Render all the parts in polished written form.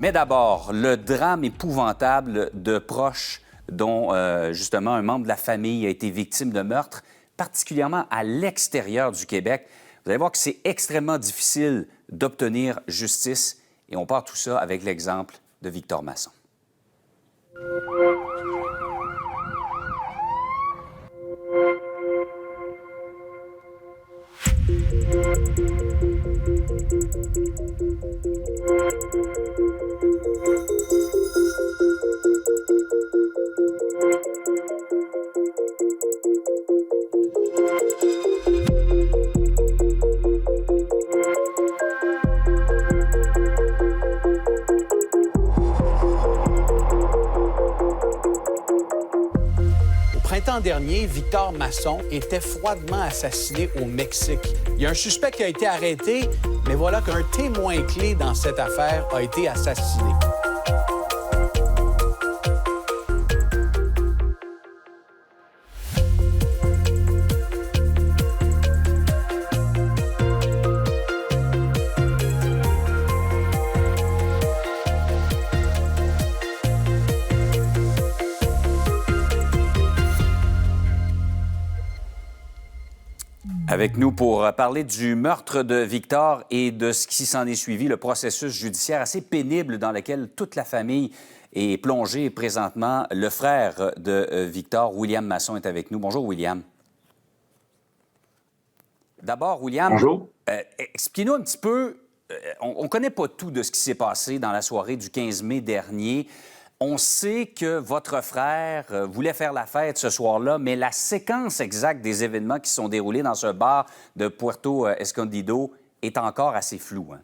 Mais d'abord, le drame épouvantable de proches dont, justement, un membre de la famille a été victime de meurtre, particulièrement à l'extérieur du Québec. Vous allez voir que c'est extrêmement difficile d'obtenir justice. Et on part tout ça avec l'exemple de Victor Masson. Au printemps dernier, Victor Masson était froidement assassiné au Mexique. Il y a un suspect qui a été arrêté, mais voilà qu'un témoin clé dans cette affaire a été assassiné. Avec nous pour parler du meurtre de Victor et de ce qui s'en est suivi, le processus judiciaire assez pénible dans lequel toute la famille est plongée présentement. Le frère de Victor, William Masson, est avec nous. Bonjour, William. D'abord, William, bonjour. Expliquez-nous un petit peu, on ne connaît pas tout de ce qui s'est passé dans la soirée du 15 mai dernier. On sait que votre frère voulait faire la fête ce soir-là, mais la séquence exacte des événements qui sont déroulés dans ce bar de Puerto Escondido est encore assez floue.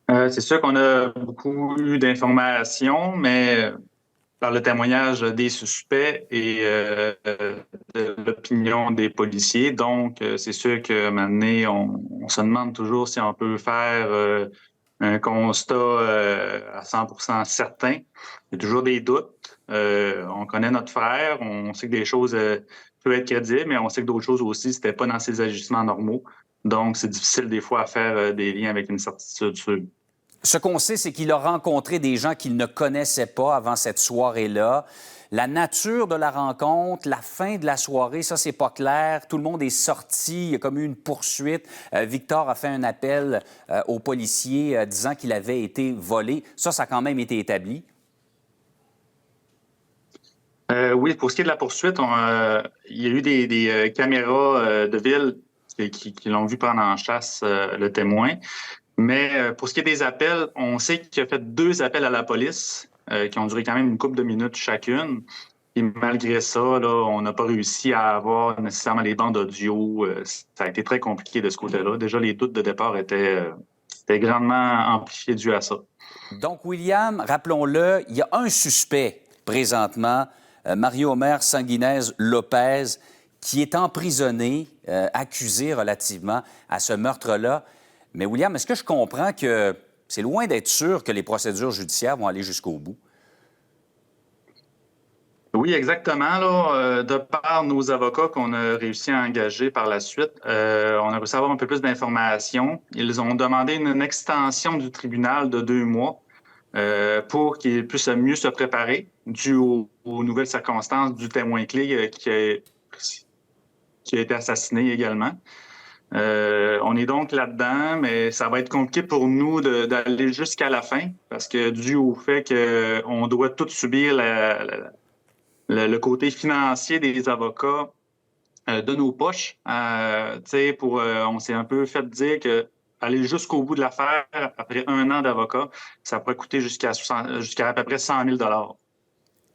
C'est sûr qu'on a beaucoup eu d'informations, mais par le témoignage des suspects et de l'opinion des policiers. Donc, c'est sûr qu'à un moment donné, on se demande toujours si on peut faire un constat à 100% certain. Il y a toujours des doutes. On connaît notre frère, on sait que des choses peuvent être crédibles, mais on sait que d'autres choses aussi, c'était pas dans ses agissements normaux. Donc, c'est difficile des fois à faire des liens avec une certitude sûre. Ce qu'on sait, c'est qu'il a rencontré des gens qu'il ne connaissait pas avant cette soirée-là. La nature de la rencontre, la fin de la soirée, ça, c'est pas clair. Tout le monde est sorti. Il y a comme eu une poursuite. Victor a fait un appel aux policiers disant qu'il avait été volé. Ça a quand même été établi. Oui, pour ce qui est de la poursuite, il y a eu des caméras de ville qui l'ont vu prendre en chasse le témoin. Mais pour ce qui est des appels, on sait qu'il a fait 2 appels à la police qui ont duré quand même une couple de minutes chacune. Et malgré ça, là, on n'a pas réussi à avoir nécessairement les bandes audio. Ça a été très compliqué de ce côté-là. Déjà, les doutes de départ étaient grandement amplifiés dû à ça. Donc, William, rappelons-le, il y a un suspect présentement, Mario-Omer Sanguinez-Lopez, qui est emprisonné, accusé relativement à ce meurtre-là. Mais William, est-ce que je comprends que c'est loin d'être sûr que les procédures judiciaires vont aller jusqu'au bout? Oui, exactement. Là, de par nos avocats qu'on a réussi à engager par la suite, on a réussi à avoir un peu plus d'informations. Ils ont demandé une extension du tribunal de 2 mois pour qu'ils puissent mieux se préparer dû aux nouvelles circonstances du témoin clé qui a été assassiné également. On est donc là-dedans, mais ça va être compliqué pour nous d'aller jusqu'à la fin parce que dû au fait qu'on doit tout subir le côté financier des avocats de nos poches. On s'est un peu fait dire que aller jusqu'au bout de l'affaire, après 1 an d'avocat, ça pourrait coûter jusqu'à à peu près 100 000 $.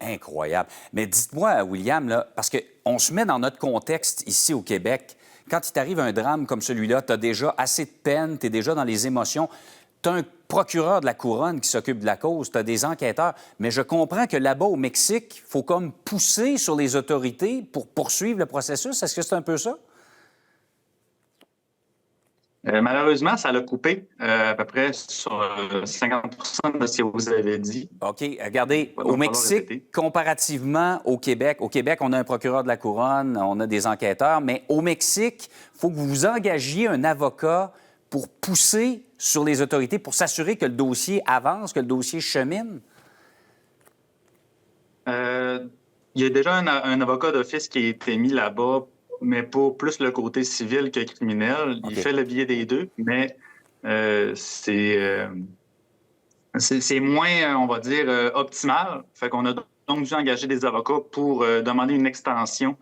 Incroyable. Mais dites-moi, William, là, parce qu'on se met dans notre contexte ici au Québec. Quand il t'arrive un drame comme celui-là, tu as déjà assez de peine, tu es déjà dans les émotions. Tu as un procureur de la Couronne qui s'occupe de la cause, tu as des enquêteurs. Mais je comprends que là-bas, au Mexique, il faut comme pousser sur les autorités pour poursuivre le processus. Est-ce que c'est un peu ça? Malheureusement, ça l'a coupé à peu près sur 50% de ce que vous avez dit. OK. Regardez, au Mexique, comparativement au Québec, on a un procureur de la Couronne, on a des enquêteurs, mais au Mexique, il faut que vous engagiez un avocat pour pousser sur les autorités pour s'assurer que le dossier avance, que le dossier chemine? Il y a déjà un avocat d'office qui a été mis là-bas, mais pour plus le côté civil que criminel. Il fait le biais des deux, mais c'est moins, on va dire, optimal. Fait qu'on a donc dû engager des avocats pour demander une extension.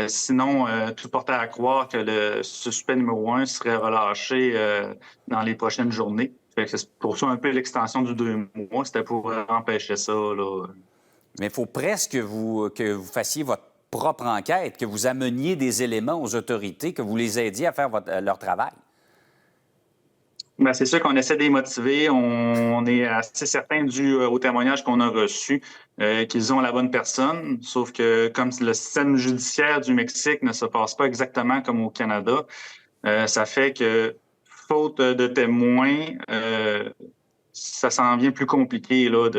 Sinon, tout portait à croire que le suspect numéro 1 serait relâché dans les prochaines journées. Fait que c'est pour ça un peu l'extension du 2 mois. C'était pour empêcher ça, là. Mais il faut presque que vous fassiez votre propre enquête, que vous ameniez des éléments aux autorités, que vous les aidiez à faire leur travail. Bien, c'est sûr qu'on essaie de les motiver. On est assez certain, dû au témoignage qu'on a reçu, qu'ils ont la bonne personne. Sauf que comme le système judiciaire du Mexique ne se passe pas exactement comme au Canada, ça fait que, faute de témoins, ça s'en vient plus compliqué là,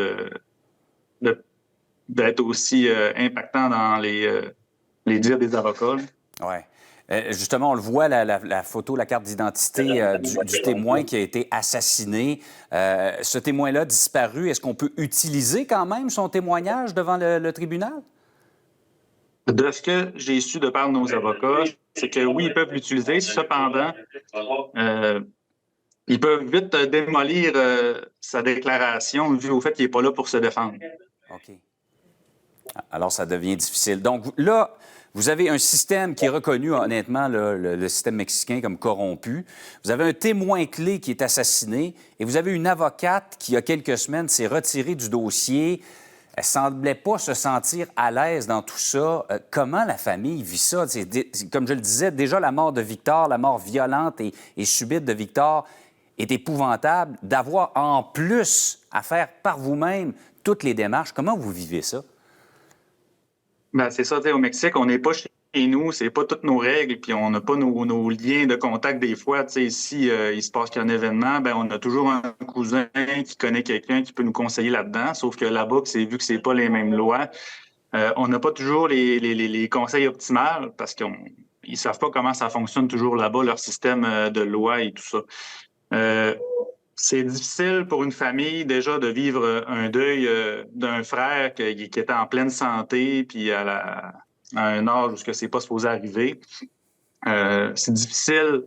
d'être aussi impactant dans les dires des avocats. Oui. Justement, on le voit, la photo, la carte d'identité du témoin qui a été assassiné. Ce témoin-là disparu, est-ce qu'on peut utiliser quand même son témoignage devant le tribunal? De ce que j'ai su de par nos avocats, c'est que oui, ils peuvent l'utiliser. Cependant, ils peuvent vite démolir sa déclaration vu au fait qu'il n'est pas là pour se défendre. OK. Alors, ça devient difficile. Donc, là, vous avez un système qui est reconnu, honnêtement, le système mexicain comme corrompu. Vous avez un témoin clé qui est assassiné et vous avez une avocate qui, il y a quelques semaines, s'est retirée du dossier. Elle semblait pas se sentir à l'aise dans tout ça. Comment la famille vit ça? Comme je le disais, déjà la mort de Victor, la mort violente et subite de Victor est épouvantable. D'avoir en plus à faire par vous-même toutes les démarches, comment vous vivez ça? Ben, c'est ça, au Mexique, on n'est pas chez nous, c'est pas toutes nos règles, puis on n'a pas nos liens de contact des fois. Si il se passe qu'un événement, ben on a toujours un cousin qui connaît quelqu'un qui peut nous conseiller là-dedans. Sauf que là-bas, vu que c'est pas les mêmes lois, on n'a pas toujours les conseils optimaux parce qu'ils savent pas comment ça fonctionne toujours là-bas, leur système de loi et tout ça. C'est difficile pour une famille déjà de vivre un deuil d'un frère qui était en pleine santé puis à un âge où c'est pas supposé arriver. C'est difficile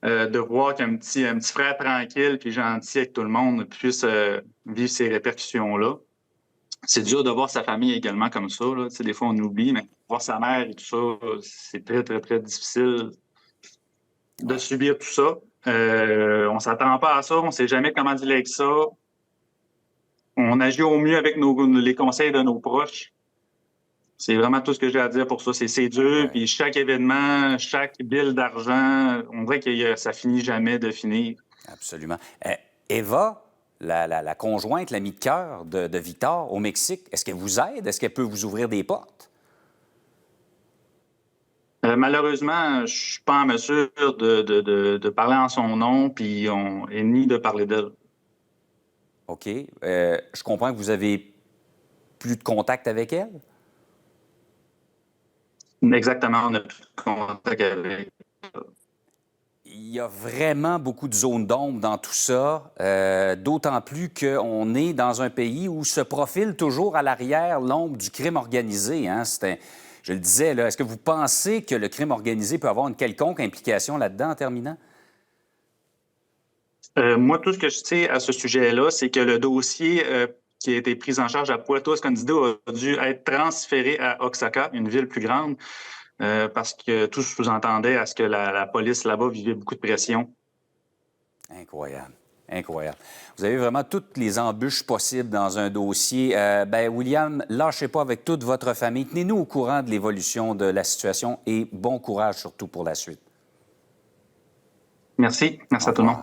de voir qu'un petit frère tranquille puis gentil avec tout le monde puisse vivre ces répercussions-là. C'est dur de voir sa famille également comme ça. Là. Des fois, on oublie, mais voir sa mère et tout ça, c'est très, très, très difficile de subir tout ça. On s'attend pas à ça, on sait jamais comment dealer avec ça. On agit au mieux avec les conseils de nos proches. C'est vraiment tout ce que j'ai à dire pour ça. C'est dur, puis chaque événement, chaque bill d'argent, on dirait que ça finit jamais de finir. Absolument. Eva, la conjointe, l'amie de cœur de Victor au Mexique, est-ce qu'elle vous aide? Est-ce qu'elle peut vous ouvrir des portes? Malheureusement, je suis pas en mesure de parler en son nom, puis ni de parler d'elle. OK. Je comprends que vous avez plus de contact avec elle? Exactement, on n'a plus de contact avec elle. Il y a vraiment beaucoup de zones d'ombre dans tout ça, d'autant plus qu'on est dans un pays où se profile toujours à l'arrière l'ombre du crime organisé. Hein? Je le disais, là, est-ce que vous pensez que le crime organisé peut avoir une quelconque implication là-dedans en terminant? Moi, tout ce que je sais à ce sujet-là, c'est que le dossier qui a été pris en charge à Puerto Escondido a dû être transféré à Oaxaca, une ville plus grande, parce que tout sous-entendait à ce que la police là-bas vivait beaucoup de pression. Incroyable. Incroyable. Vous avez vraiment toutes les embûches possibles dans un dossier. William, lâchez pas avec toute votre famille. Tenez-nous au courant de l'évolution de la situation et bon courage surtout pour la suite. Merci. Merci à tout le monde.